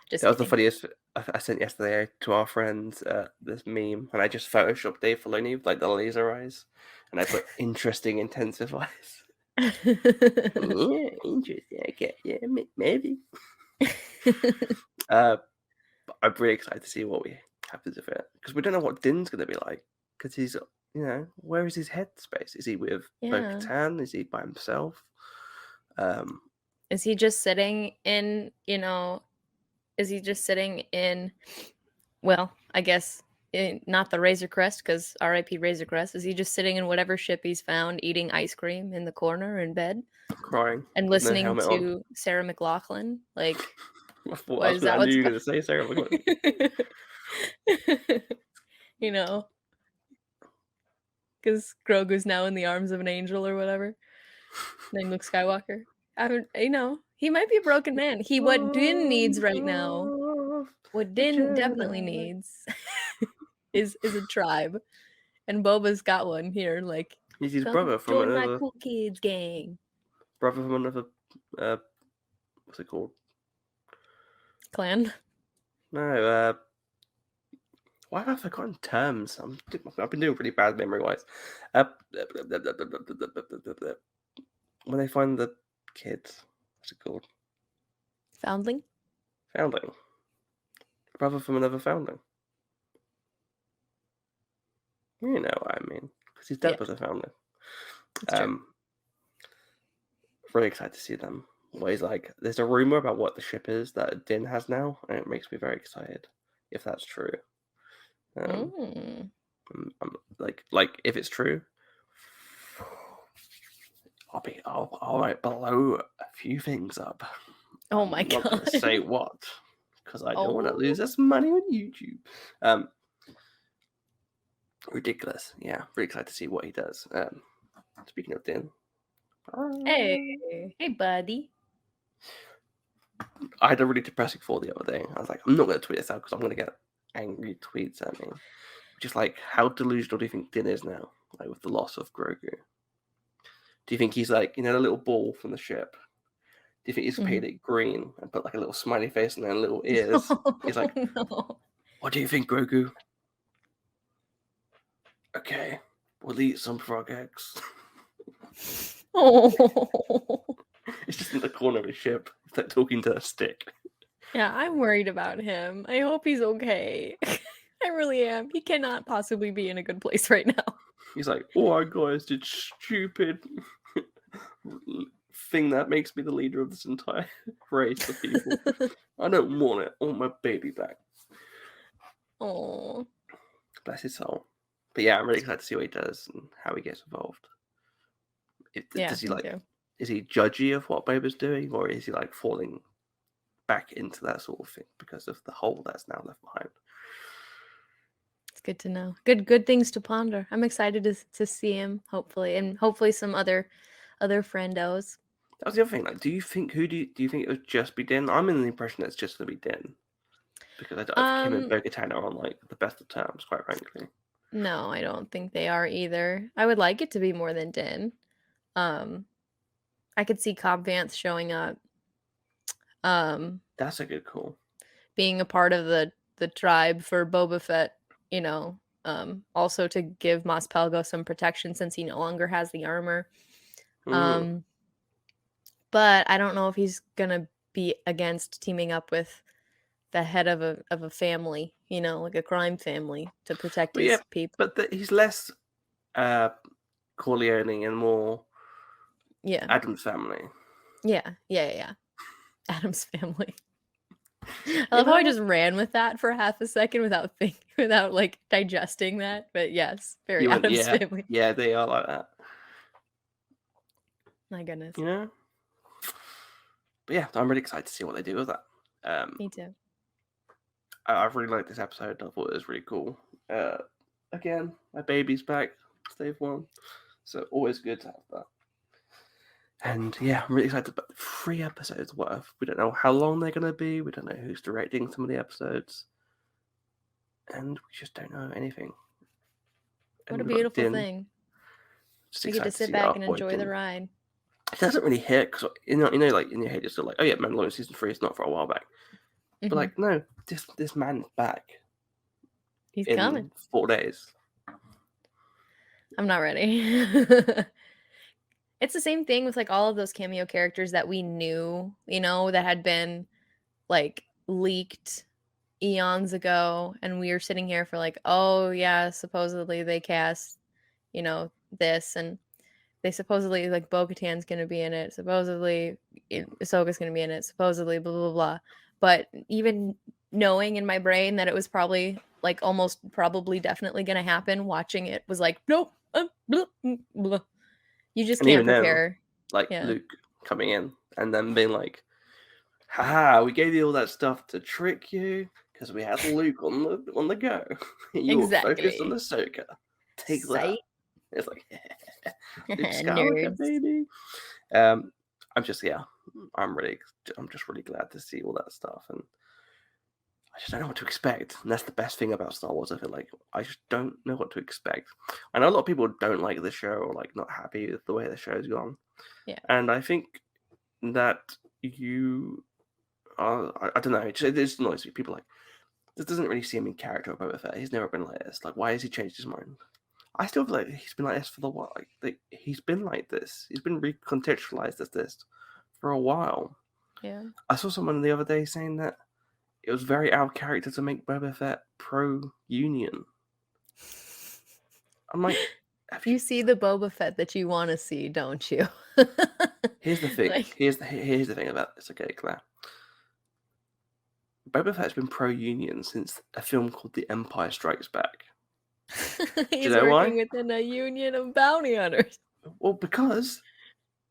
Just That was the kidding. funniest. I sent yesterday to our friends this meme, and I just photoshopped Dave Filoni with like the laser eyes, and I put interesting intensive eyes. Yeah, interesting. Okay, yeah, maybe. But I'm really excited to see what happens with it, because we don't know what Din's going to be like, because he's, where is his headspace? Is he with Bo-Katan? Is he by himself? Is he just sitting in, well, I guess not the Razor Crest, because R.I.P. Razor Crest. Is he just sitting in whatever ship he's found, eating ice cream in the corner in bed, crying, and with no listening helmet to on? Sarah McLachlan? Like, I knew you were going to say Sarah McLachlan. Because Grogu's now in the arms of an angel or whatever, named Luke Skywalker. He might be a broken man. What Din needs right now, what Din definitely needs, is a tribe, and Boba's got one here. Like, he's his brother from join another my cool kids gang. Brother from another. What's it called? Clan. No. Why have I forgotten terms? I've been doing pretty bad memory-wise. When they find the kids, what's it called? Foundling. Foundling. Brother from another foundling. You know what I mean? Because his dad was a foundling. That's true. Really excited to see them. What he's like. There's a rumor about what the ship is that Din has now, and it makes me very excited if that's true. I'm like, if it's true, I'll write below a few things up. Oh my God! I'm not gonna say what, because I don't want to lose us money on YouTube. Ridiculous. Yeah, really excited to see what he does. Speaking of Din, hey, buddy. I had a really depressing thought the other day. I was like, I'm not going to tweet this out because I'm going to get angry tweets at me. Just like, how delusional do you think Din is now, like with the loss of Grogu? Do you think he's like, you know, the little ball from the ship? Do you think he's Mhm. painted it green and put like a little smiley face and then little ears? He's like, No. what do you think, Grogu? Okay, we'll eat some frog eggs. Oh. It's just in the corner of his ship. He's like talking to a stick. Yeah, I'm worried about him. I hope he's okay. I really am. He cannot possibly be in a good place right now. He's like, all I got is this stupid thing that makes me the leader of this entire race of people. I don't want it. I want my baby back. Oh. Bless his soul. But yeah, I'm really excited to see what he does and how he gets involved. Yeah, Does he me like? too. Is he judgy of what Boba's doing, or is he like falling back into that sort of thing because of the hole that's now left behind? It's good to know. Good things to ponder. I'm excited to see him, hopefully, and hopefully some other friendos. That was the other thing. Like, do you think do you think it would just be Din? I'm in the impression that it's just gonna be Din because I think him and Bo-Katan are on like the best of terms, quite frankly. No, I don't think they are either. I would like it to be more than Din. I could see Cobb Vanth showing up. That's a good call. Being a part of the tribe for Boba Fett, you know. Also to give Mos Pelgo some protection since he no longer has the armor. But I don't know if he's gonna be against teaming up with the head of a family, you know, like a crime family to protect his people. But he's less Corleone and more Adam's family. Yeah. Adam's family. I love how I just ran with that for half a second without like digesting that. But yes, very Adam's family. Yeah, they are like that. My goodness. You know? But yeah, I'm really excited to see what they do with that. Me too. I really liked this episode. I thought it was really cool. Again, my baby's back. Stay warm. So always good to have that. And yeah, I'm really excited about 3 episodes worth. We don't know how long they're going to be. We don't know who's directing some of the episodes. And we just don't know anything. What a beautiful thing. You get to sit back and enjoy the ride. It doesn't really hit because you know, like in your head, you're still like, oh yeah, Mandalorian season 3 is not for a while back. But like, no, this man's back. He's coming. 4 days. I'm not ready. It's the same thing with like all of those cameo characters that we knew, you know, that had been like leaked eons ago, and we were sitting here for like, oh yeah, supposedly they cast, you know, this, and they supposedly like Bo-Katan's gonna be in it, supposedly Ahsoka's gonna be in it, supposedly blah blah blah. But even knowing in my brain that it was probably like almost probably definitely gonna happen, watching it was like, nope, blah, blah. You just can't prepare. Like Luke coming in and then being like, haha, we gave you all that stuff to trick you because we had Luke on the go. You were focused on Ahsoka. Take that. It's like, Luke Skywalker, baby. I'm just really glad to see all that stuff, and I just don't know what to expect. And that's the best thing about Star Wars. I feel like I just don't know what to expect. I know a lot of people don't like the show or like not happy with the way the show's gone. Yeah. And I think that you are, I don't know, it just annoys me. People like, this doesn't really seem in character of Boba Fett. He's never been like this. Like, why has he changed his mind? I still feel like he's been like this for the while. Like he's been like this. He's been recontextualized as this for a while. Yeah. I saw someone the other day saying that it was very out of character to make Boba Fett pro-Union. I'm like, you see the Boba Fett that you want to see, don't you? Here's the thing. Like... Here's the thing about this, okay, Claire. Boba Fett's been pro-Union since a film called The Empire Strikes Back. He's you know working why? Within a union of bounty hunters. Well, because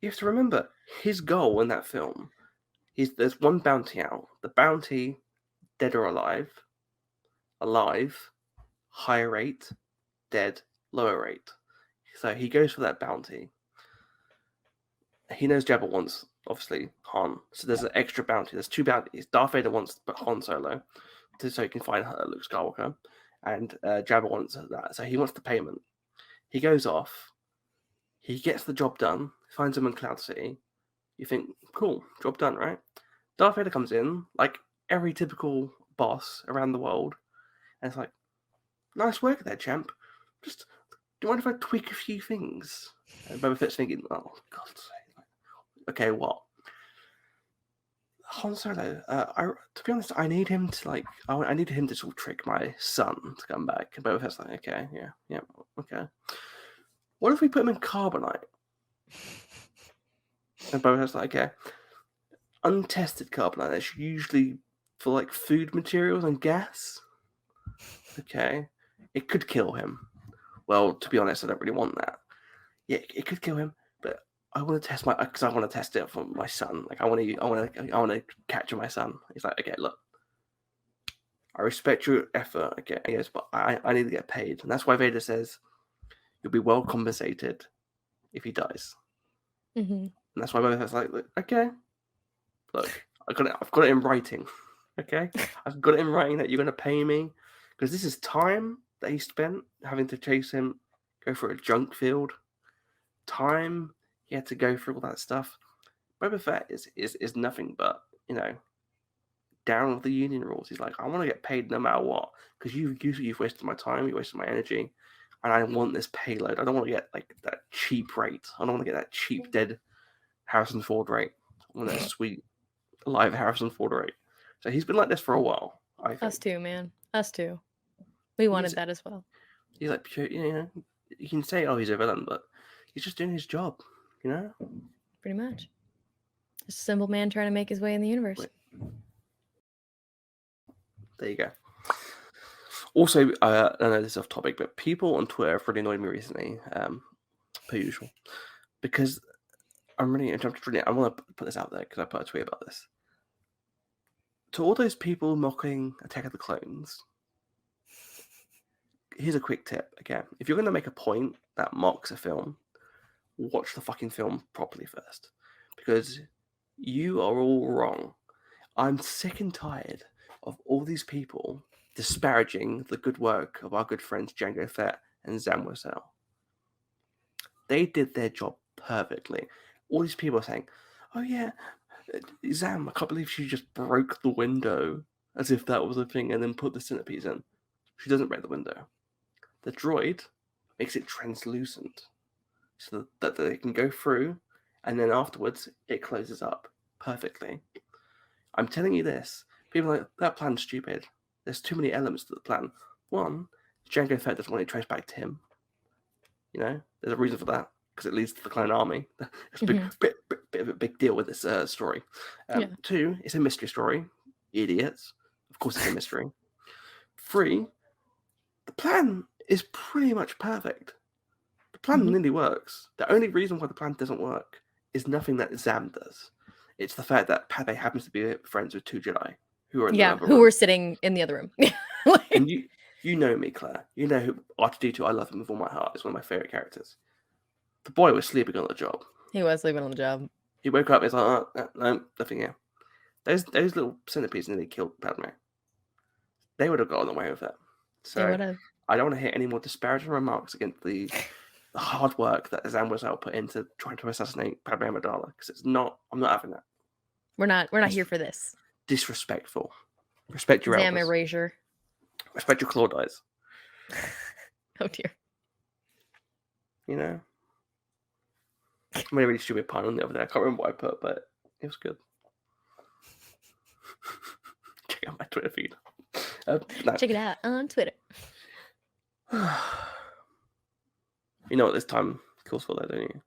you have to remember his goal in that film is there's one bounty out. The bounty, dead or alive, higher rate, dead, lower rate. So he goes for that bounty. He knows Jabba wants, obviously, Han. So there's an extra bounty. There's 2 bounties. Darth Vader wants Han Solo, so he can find Luke Skywalker. And Jabba wants that. So he wants the payment. He goes off. He gets the job done, finds him in Cloud City. You think, cool, job done, right? Darth Vader comes in, like every typical boss around the world, and it's like, nice work there, champ. Just, do you mind if I tweak a few things? And Boba Fett's thinking, oh, God's sake. Okay, what? Han Solo, to be honest, I need him to, I needed him to sort of trick my son to come back. And Boba Fett's like, okay, yeah, okay. What if we put him in carbonite? And Boba Fett's like, okay. Untested carbonite, that's usually for, like, food materials and gas. Okay. It could kill him. Well, to be honest, I don't really want that. Yeah, it could kill him, but I want to test because I want to test it for my son. Like, I want to capture my son. He's like, okay, look, I respect your effort. Okay, yes, but I need to get paid, and that's why Vader says you'll be well compensated if he dies. Mm-hmm. And that's why Boba Fett's like, okay, look, I've got it in writing. Okay, I've got it in writing that you're going to pay me because this is time that he spent having to chase him, go for a junk field. Time he had to go through all that stuff. Boba Fett is nothing but, down with the union rules. He's like, I want to get paid no matter what, because you've wasted my time, you wasted my energy, and I want this payload. I don't want to get like that cheap rate. I don't want to get that cheap dead Harrison Ford rate. I want that sweet live Harrison Ford rate. So he's been like this for a while, I think. Us too, man. Us too. We wanted that as well. He's like, you can say, oh, he's a villain, but he's just doing his job, Pretty much. Just a simple man trying to make his way in the universe. There you go. Also, I know this is off topic, but people on Twitter have really annoyed me recently, per usual, because I want to put this out there because I put a tweet about this. To all those people mocking Attack of the Clones, here's a quick tip. Again, if you're going to make a point that mocks a film, watch the fucking film properly first, because you are all wrong. I'm sick and tired of all these people disparaging the good work of our good friends Jango Fett and Zam Wesell. They did their job perfectly. All these people are saying, oh yeah, Zam, I can't believe she just broke the window, as if that was a thing, and then put the centipedes in. She doesn't break the window. The droid makes it translucent, so that they can go through, and then afterwards it closes up perfectly. I'm telling you this. People are like, that plan's stupid. There's too many elements to the plan. One, Jango Fett doesn't want it traced back to him. There's a reason for that, because it leads to the clone army. It's a bit of a big deal with this story. Two, it's a mystery story. Idiots. Of course it's a mystery. Three, the plan is pretty much perfect. The plan nearly works. The only reason why the plan doesn't work is nothing that Zam does. It's the fact that Padme happens to be friends with two Jedi who are in the other room. Who were sitting in the other room. And you know me, Claire. You know who R2-D2. I love him with all my heart. He's one of my favorite characters. The boy was sleeping on the job. He was sleeping on the job. He woke up. He's like, oh, no, nothing here. Those little centipedes nearly killed Padme. They would have gotten away with it. So I don't want to hear any more disparaging remarks against the hard work that Zam Wesell put into trying to assassinate Padme Amidala, because I'm not having that. We're not here for this. Disrespectful. Respect your Zam elders. erasure. Respect your claw eyes. Oh dear. I made a really stupid pun on the other day. I can't remember what I put, but it was good. Check out my Twitter feed. No. Check it out on Twitter. You know what this time calls for, though, don't you?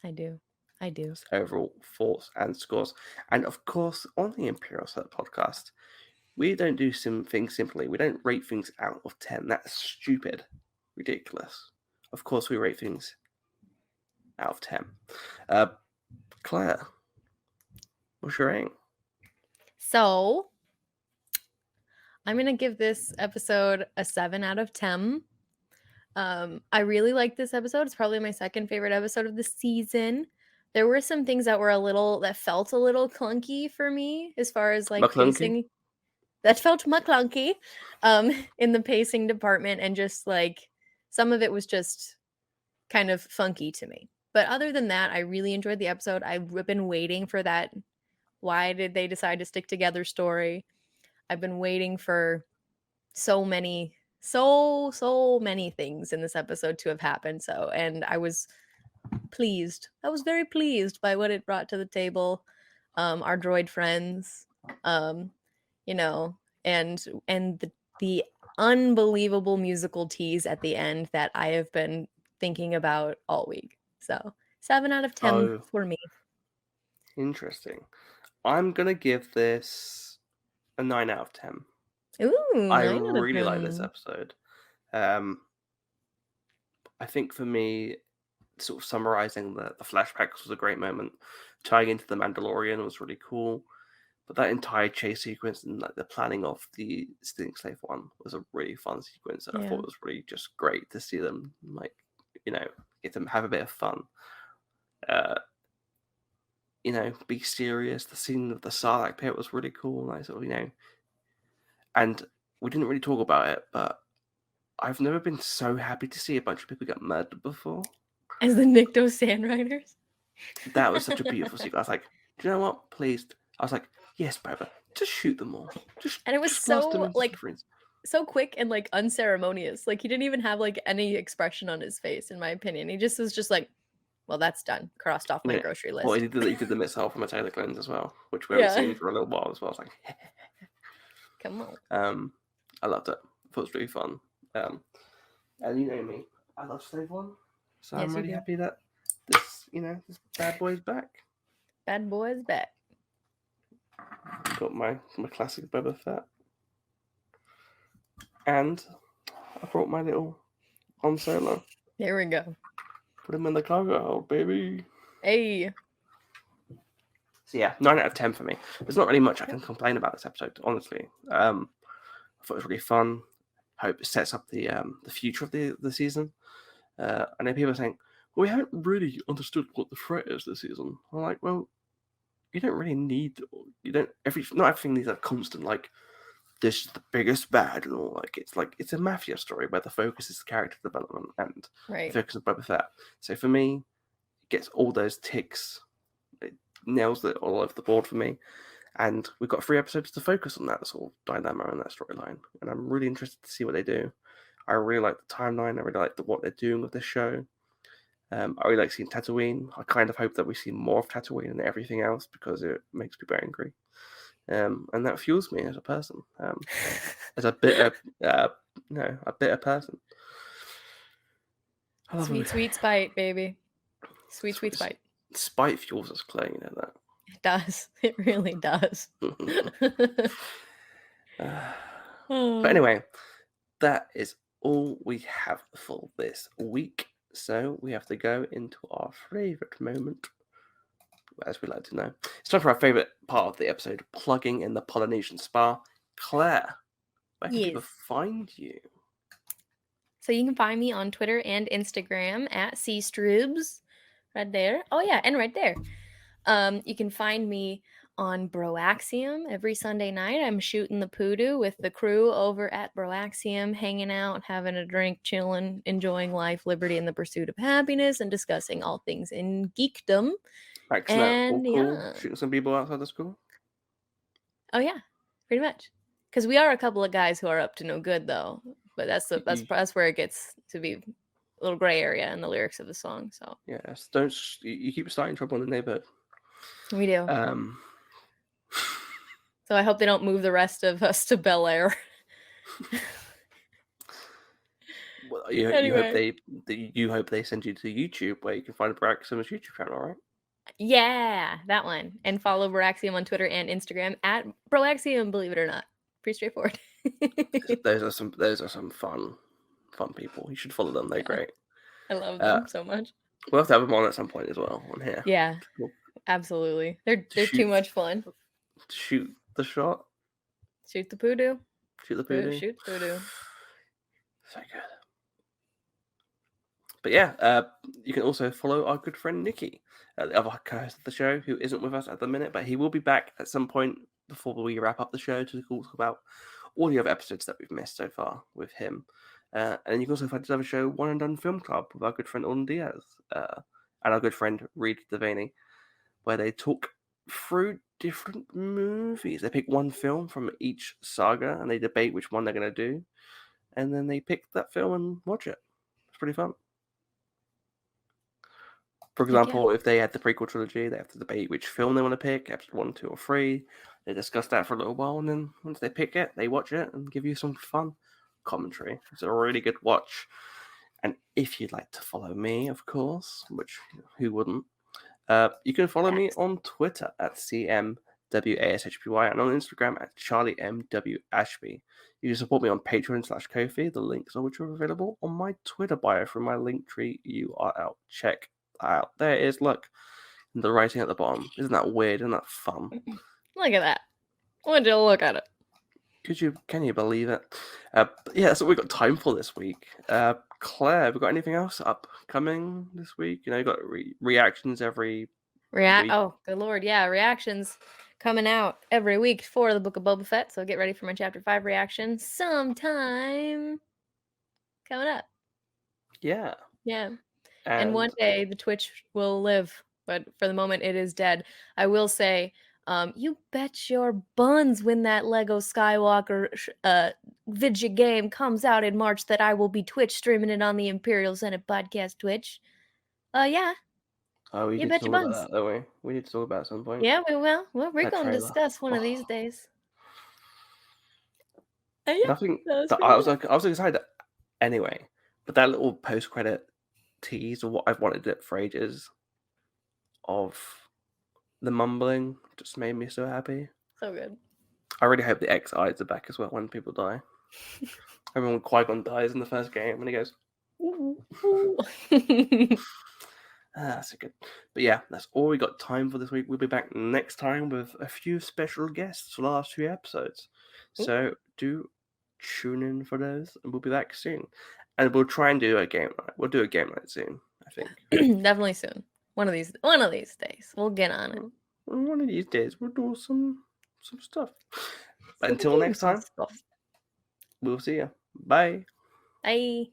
I do. It's overall thoughts and scores. And of course, on the Imperial Senate Podcast, we don't do things simply. We don't rate things out of 10. That's stupid. Ridiculous. Of course, we rate things out of 10. Claire, what's your rating? So, I'm going to give this episode a 7 out of 10. I really like this episode. It's probably my second favorite episode of the season. There were some things that felt a little clunky for me as far as like pacing. That felt clunky in the pacing department, and just like some of it was just kind of funky to me. But other than that, I really enjoyed the episode. I've been waiting for that. Why did they decide to stick together story? I've been waiting for so many things in this episode to have happened. So, and I was pleased. I was very pleased by what it brought to the table. Our droid friends, you know, and the unbelievable musical tease at the end that I have been thinking about all week. So 7 out of 10 Oh, for me. interesting. I'm gonna give this a 9 out of 10. Ooh, I 9 out of really like this 10. episode. I think for me, sort of summarizing the flashbacks was a great moment. Tying into the Mandalorian was really cool. But that entire chase sequence and like the planning of the Stealing Slave one was a really fun sequence. And I thought Yeah. it was really just great to see them like, get them have a bit of fun. Be serious. The scene of the Sarlacc pit was really cool. Like sort of, and we didn't really talk about it, but I've never been so happy to see a bunch of people get murdered before. As the Nikto Sandriders. That was such a beautiful sequence. I was like, do you know what? Please. I was like, yes, Boba, just shoot them all. And it was just blast them so into like smithereens. so quick and like unceremonious. Like he didn't even have like any expression on his face, in my opinion. He just was just like, well, that's done. Crossed off my grocery list. Well, he did the missile from a Taylor cleanse as well, which we haven't seen for a little while as well. I was like, come on. I loved it. I thought it was really fun. And you know me, I love Slave One, so Yes, I'm you really do. happy that this bad boy's back. Bad boy's back. Got my classic Boba Fett, and I brought my little Han Solo. There we go. Put him in the cargo hold, baby. Hey. So yeah, 9 out of 10 for me. There's not really much I can complain about this episode, honestly. I thought it was really fun. Hope it sets up the future of the season. I know people are saying, well, we haven't really understood what the threat is this season. I'm like, well, you don't really need, not everything needs a constant, like, this is the biggest bad and all. It's a mafia story where the focus is character development and right. the focus of Boba Fett. So for me, it gets all those ticks. It nails it all over the board for me. And we've got 3 episodes to focus on that sort of dilemma and that storyline. And I'm really interested to see what they do. I really like the timeline. I really like what they're doing with this show. I really like seeing Tatooine. I kind of hope that we see more of Tatooine and everything else because it makes people angry. And that fuels me as a person. As a bitter person. Sweet spite, baby. Sweet spite. Spite fuels us, Claire, you know that. It does. It really does. But anyway, that is all we have for this week. So we have to go into our favourite moment, as we like to know. It's time for our favourite part of the episode, plugging in the Polynesian Spa. Claire, where can people find you? So you can find me on Twitter and Instagram at cstrubs. Right there. Oh yeah, and right there. You can find me on Broaxium every Sunday night. I'm shooting the poodoo with the crew over at Broaxium, hanging out, having a drink, chilling, enjoying life, liberty, and the pursuit of happiness, and discussing all things in geekdom. And cool. Shooting some people outside the school. Oh yeah, pretty much. Because we are a couple of guys who are up to no good, though. But that's where it gets to be a little gray area in the lyrics of the song. So yes, you keep starting trouble in the neighborhood. We do. So I hope they don't move the rest of us to Bel Air. Well, you hope they send you to YouTube where you can find Broaxium's YouTube channel, right? Yeah, that one. And follow Broaxium on Twitter and Instagram at Broaxium, believe it or not. Pretty straightforward. those are some fun people. You should follow them. They're great. I love them so much. We'll have to have them on at some point as well on here. Yeah, absolutely. They're too much fun. Shoot the shot. Shoot the poodoo. Shoot the poodoo. Shoot the poodoo. So good. But yeah, you can also follow our good friend Nikki, the other co-host of the show, who isn't with us at the minute, but he will be back at some point before we wrap up the show to talk about all the other episodes that we've missed so far with him. And you can also find his other show, One and Done Film Club, with our good friend Orlin Diaz. and our good friend Reed Devaney, where they talk through different movies. They pick one film from each saga and they debate which one they're going to do, and then they pick that film and watch it. It's pretty fun. For example, if they had the prequel trilogy, they have to debate which film they want to pick, episode 1, 2, or 3. They discuss that for a little while, and then once they pick it, they watch it and give you some fun commentary. It's a really good watch. And if you'd like to follow me, of course, which who wouldn't, you can follow me on Twitter at CMWASHPY and on Instagram at CharlieMWAshby. You can support me on Patreon/Ko-fi, the links of which are available on my Twitter bio from my Linktree URL. Check out. There it is. Look, the writing at the bottom. Isn't that weird? Isn't that fun? Look at that. Would you look at it? Can you believe it? Yeah, that's what we've got time for this week. Claire, have we got anything else upcoming this week? You know, you got reactions every week. Oh, good lord, yeah, reactions coming out every week for the Book of Boba Fett. So get ready for my Chapter 5 reaction sometime coming up. Yeah. Yeah. And one day the Twitch will live, but for the moment it is dead. I will say, you bet your buns when that Lego Skywalker video game comes out in March that I will be Twitch streaming it on the Imperial Senate Podcast Twitch. Yeah. Oh, we You need bet to your talk about buns. that, don't we? We need to talk about it at some point. Yeah, we will. Well, we're That going to trailer. discuss one of these days. Yeah, nothing. I was excited anyway, but that little post-credit tease of what I've wanted it for ages of the mumbling just made me so happy. So good. I really hope the X-eyes are back as well when people die. I remember when Qui-Gon dies in the first game and he goes, that's a good. But yeah, that's all we got time for this week. We'll be back next time with a few special guests for the last few episodes. So do tune in for those, and we'll be back soon. And we'll try and do a game night. We'll do a game night soon, I think. Definitely soon. One of these days. We'll get on it. One of these days we'll do some stuff. But until next time, we'll see you. Bye. Bye.